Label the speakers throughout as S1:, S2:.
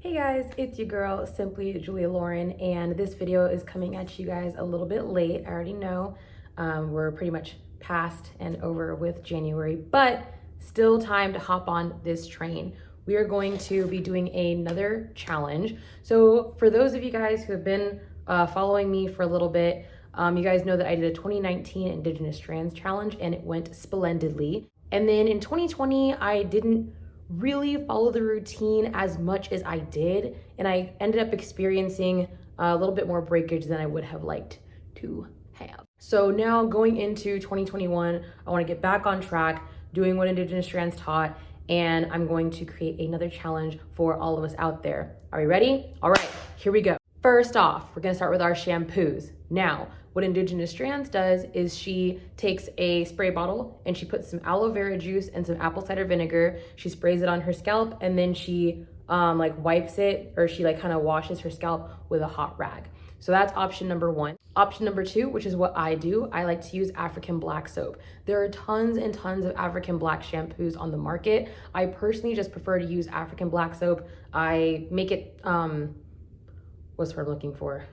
S1: Hey guys, it's your girl, Simply Julia Lauren, and this video is coming at you guys a little bit late. I already know we're pretty much past and over with January, but still time to hop on this train. We are going to be doing another challenge. So for those of you guys who have been following me for a little bit, you guys know that I did a 2019 Indigenous Strands challenge and it went splendidly. And then in 2020, I didn't really follow the routine as much as I did, and I ended up experiencing a little bit more breakage than I would have liked to have. So now going into 2021, I want to get back on track, doing what Indigenous Strands taught, and I'm going to create another challenge for all of us out there. Are you ready? All right, here we go. First off, we're gonna start with our shampoos. Now, what Indigenous Strands does is she takes a spray bottle and she puts some aloe vera juice and some apple cider vinegar. She sprays it on her scalp and then she wipes it, or she kind of washes her scalp with a hot rag. So that's option number one. Option number two, which is what I do, I like to use African black soap. There are tons and tons of African black shampoos on the market. I personally just prefer to use African black soap. I make it, what's what I'm looking for?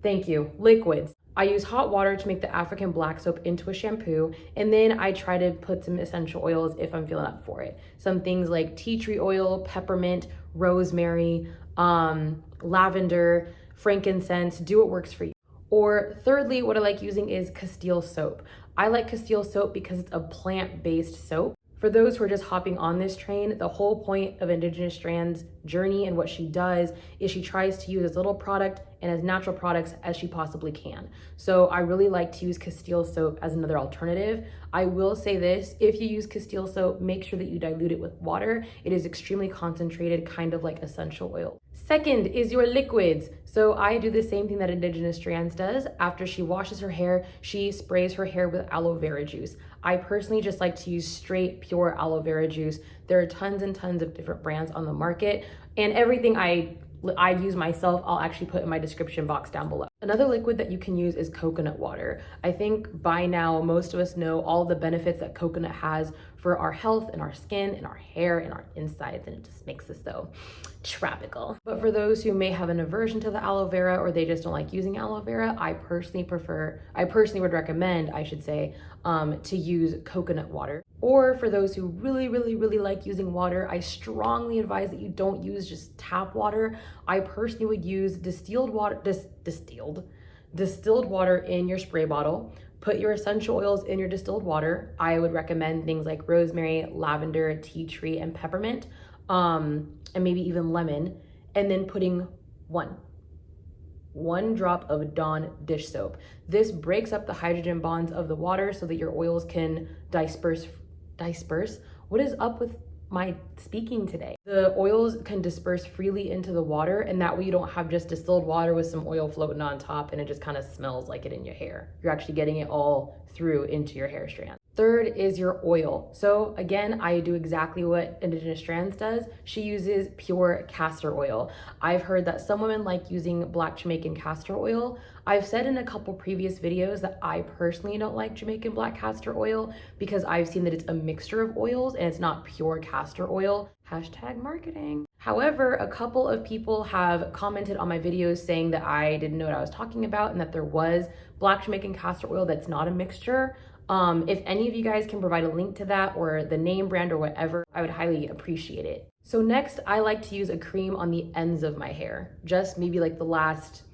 S1: Thank you, liquids. I use hot water to make the African black soap into a shampoo, and then I try to put some essential oils if I'm feeling up for it. Some things like tea tree oil, peppermint, rosemary, lavender, frankincense, do what works for you. Or thirdly, what I like using is Castile soap. I like Castile soap because it's a plant-based soap. For those who are just hopping on this train, the whole point of Indigenous Strands' journey and what she does is she tries to use as little product and as natural products as she possibly can. So I really like to use Castile soap as another alternative. I will say this, if you use Castile soap, make sure that you dilute it with water. It is extremely concentrated, kind of like essential oil. Second is your liquids. So I do the same thing that Indigenous Strands does. After she washes her hair, she sprays her hair with aloe vera juice. I personally just like to use straight, pure aloe vera juice. There are tons and tons of different brands on the market, and everything I use myself, I'll actually put in my description box down below. Another liquid that you can use is coconut water. I think by now, most of us know all the benefits that coconut has for our health and our skin and our hair and our insides, and it just makes us so tropical. But for those who may have an aversion to the aloe vera, or they just don't like using aloe vera, I personally would recommend, I should say, to use coconut water. Or for those who really like using water, I strongly advise that you don't use just tap water. I personally would use distilled water in your spray bottle. Put your essential oils in your distilled water. I would recommend things like rosemary, lavender, tea tree, and peppermint, and maybe even lemon, and then putting one drop of Dawn dish soap. This breaks up the hydrogen bonds of the water so that your oils can disperse. What is up with my speaking today? The oils can disperse freely into the water, and that way you don't have just distilled water with some oil floating on top and it just kind of smells like it in your hair. You're actually getting it all through into your hair strand. Third is your oil. So again, I do exactly what Indigenous Strands does. She uses pure castor oil. I've heard that some women like using black Jamaican castor oil. I've said in a couple previous videos that I personally don't like Jamaican black castor oil because I've seen that it's a mixture of oils and it's not pure castor oil. #marketing. However, a couple of people have commented on my videos saying that I didn't know what I was talking about and that there was black Jamaican castor oil that's not a mixture. If any of you guys can provide a link to that or the name brand or whatever, I would highly appreciate it. So next, I like to use a cream on the ends of my hair, just maybe like the last,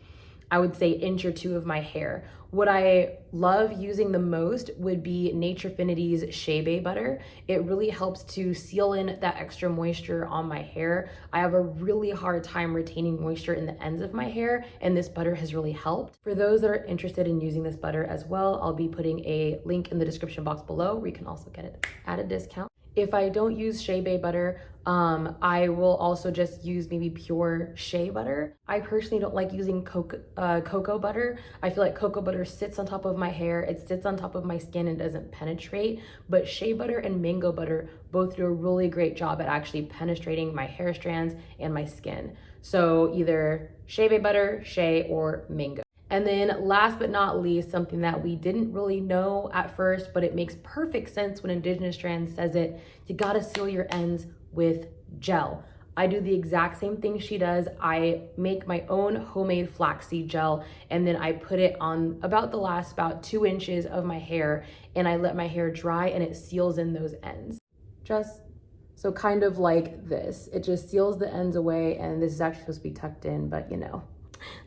S1: I would say, inch or two of my hair. What I love using the most would be Naturefinity's Shea Bay butter. It really helps to seal in that extra moisture on my hair. I have a really hard time retaining moisture in the ends of my hair, and this butter has really helped. For those that are interested in using this butter as well, I'll be putting a link in the description box below where you can also get it at a discount. If I don't use Shea Bay butter, I will also just use maybe pure shea butter. I personally don't like using cocoa butter. I feel like cocoa butter sits on top of my hair, it sits on top of my skin and doesn't penetrate, but shea butter and mango butter both do a really great job at actually penetrating my hair strands and my skin. So either Shea Bay butter, shea, or mango. And then last but not least, something that we didn't really know at first, but it makes perfect sense when Indigenous Strands says it, you gotta seal your ends with gel. I do the exact same thing she does. I make my own homemade flaxseed gel, and then I put it on about 2 inches of my hair, and I let my hair dry, and it seals in those ends. Just so kind of like this. It just seals the ends away, and this is actually supposed to be tucked in, but you know,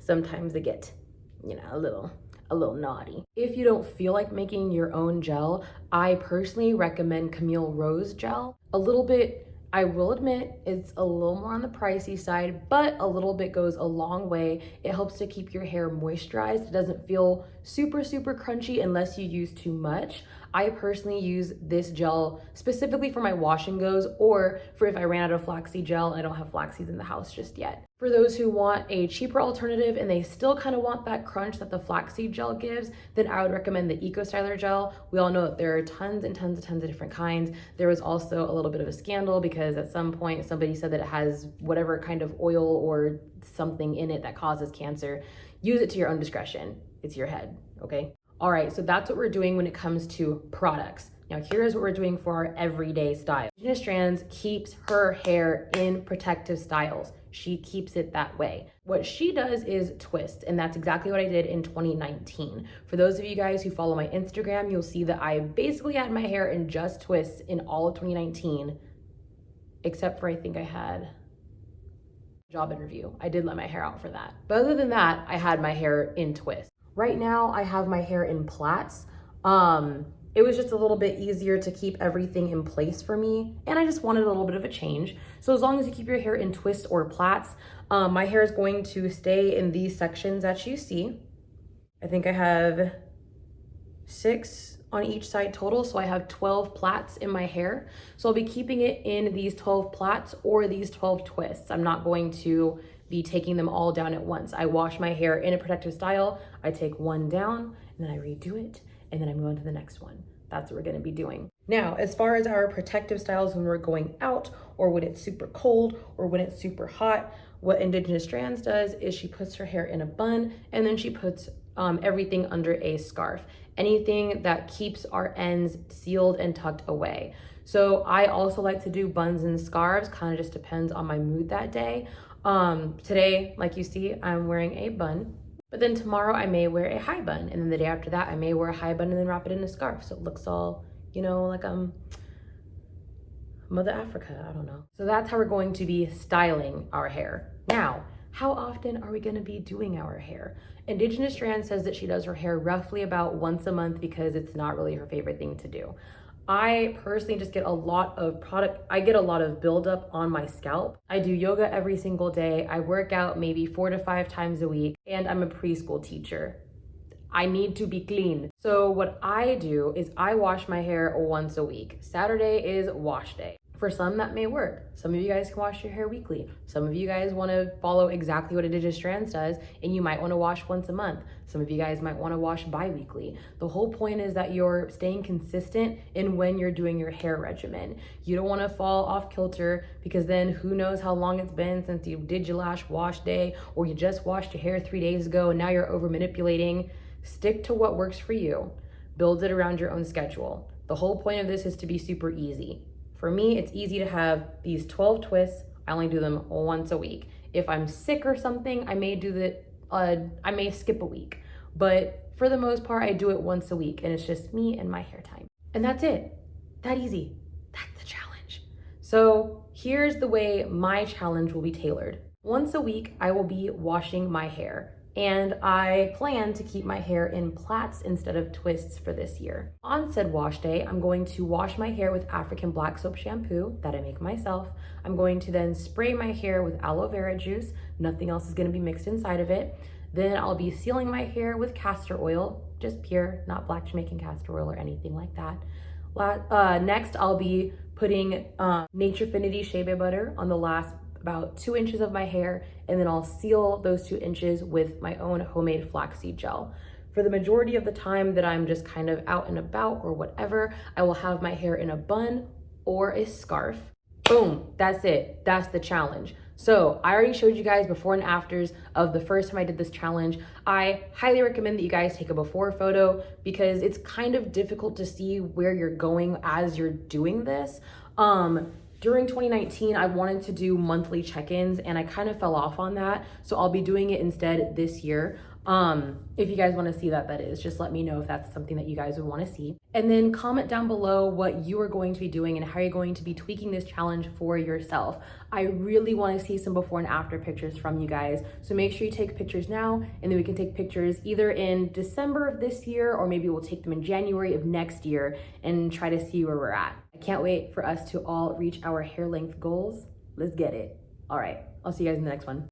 S1: sometimes they get, you know, a little naughty. If you don't feel like making your own gel, I personally recommend Camille Rose gel. A little bit, I will admit, it's a little more on the pricey side, but a little bit goes a long way. It helps to keep your hair moisturized. It doesn't feel super crunchy unless you use too much. I personally use this gel specifically for my wash and goes, or for if I ran out of flaxseed gel and I don't have flaxseeds in the house just yet. For those who want a cheaper alternative and they still kind of want that crunch that the flaxseed gel gives, then I would recommend the Eco Styler gel. We all know that there are tons of different kinds. There was also a little bit of a scandal because at some point somebody said that it has whatever kind of oil or something in it that causes cancer. Use it to your own discretion. It's your head, okay? All right, so that's what we're doing when it comes to products. Now here's what we're doing for our everyday style. Indigenous Strands keeps her hair in protective styles. She keeps it that way. What she does is twists, and that's exactly what I did in 2019. For those of you guys who follow my Instagram, you'll see that I basically had my hair in just twists in all of 2019, except for I think I had a job interview. I did let my hair out for that. But other than that, I had my hair in twists. Right now, I have my hair in plaits. It was just a little bit easier to keep everything in place for me, and I just wanted a little bit of a change. So as long as you keep your hair in twists or plaits, my hair is going to stay in these sections that you see. I think I have 6 on each side total, so I have 12 plaits in my hair. So I'll be keeping it in these 12 plaits or these 12 twists. I'm not going to be taking them all down at once. I wash my hair in a protective style. I take one down, and then I redo it, and then I move on to the next one. That's what we're gonna be doing. Now, as far as our protective styles when we're going out, or when it's super cold, or when it's super hot, what Indigenous Strands does is she puts her hair in a bun, and then she puts everything under a scarf. Anything that keeps our ends sealed and tucked away. So I also like to do buns and scarves, kind of just depends on my mood that day. Today, like you see, I'm wearing a bun. But then tomorrow I may wear a high bun, and then the day after that I may wear a high bun and then wrap it in a scarf so it looks all, you know, like Mother Africa, I don't know. So that's how we're going to be styling our hair. Now, how often are we gonna be doing our hair? Indigenous Strand says that she does her hair roughly about once a month because it's not really her favorite thing to do. I personally just get a lot of I get a lot of buildup on my scalp. I do yoga every single day. I work out maybe 4 to 5 times a week, and I'm a preschool teacher. I need to be clean. So what I do is I wash my hair once a week. Saturday is wash day. For some, that may work. Some of you guys can wash your hair weekly. Some of you guys want to follow exactly what Indigenous Strands does, and you might want to wash once a month. Some of you guys might want to wash bi-weekly. The whole point is that you're staying consistent in when you're doing your hair regimen. You don't want to fall off kilter, because then who knows how long it's been since you did your last wash day, or you just washed your hair 3 days ago and now you're over manipulating. Stick to what works for you. Build it around your own schedule. The whole point of this is to be super easy. For me, it's easy to have these 12 twists. I only do them once a week. If I'm sick or something, I may skip a week. But for the most part, I do it once a week, and it's just me and my hair time. And that's it. That easy. That's the challenge. So here's the way my challenge will be tailored. Once a week, I will be washing my hair. And I plan to keep my hair in plaits instead of twists for this year. On said wash day, I'm going to wash my hair with African black soap shampoo that I make myself. I'm going to then spray my hair with aloe vera juice. Nothing else is going to be mixed inside of it. Then I'll be sealing my hair with castor oil, just pure, not black Jamaican castor oil or anything like that. Next, I'll be putting Naturefinity Shea Butter on the last about 2 inches of my hair, and then I'll seal those 2 inches with my own homemade flaxseed gel. For the majority of the time that I'm just kind of out and about or whatever, I will have my hair in a bun or a scarf. Boom, that's it. That's the challenge. So I already showed you guys before and afters of the first time I did this challenge. I highly recommend that you guys take a before photo, because it's kind of difficult to see where you're going as you're doing this. During 2019, I wanted to do monthly check-ins and I kind of fell off on that. So I'll be doing it instead this year. If you guys want to see that is, just let me know if that's something that you guys would want to see. And then comment down below what you are going to be doing and how you're going to be tweaking this challenge for yourself. I really want to see some before and after pictures from you guys. So make sure you take pictures now, and then we can take pictures either in December of this year, or maybe we'll take them in January of next year and try to see where we're at. I can't wait for us to all reach our hair length goals. Let's get it. All right, I'll see you guys in the next one.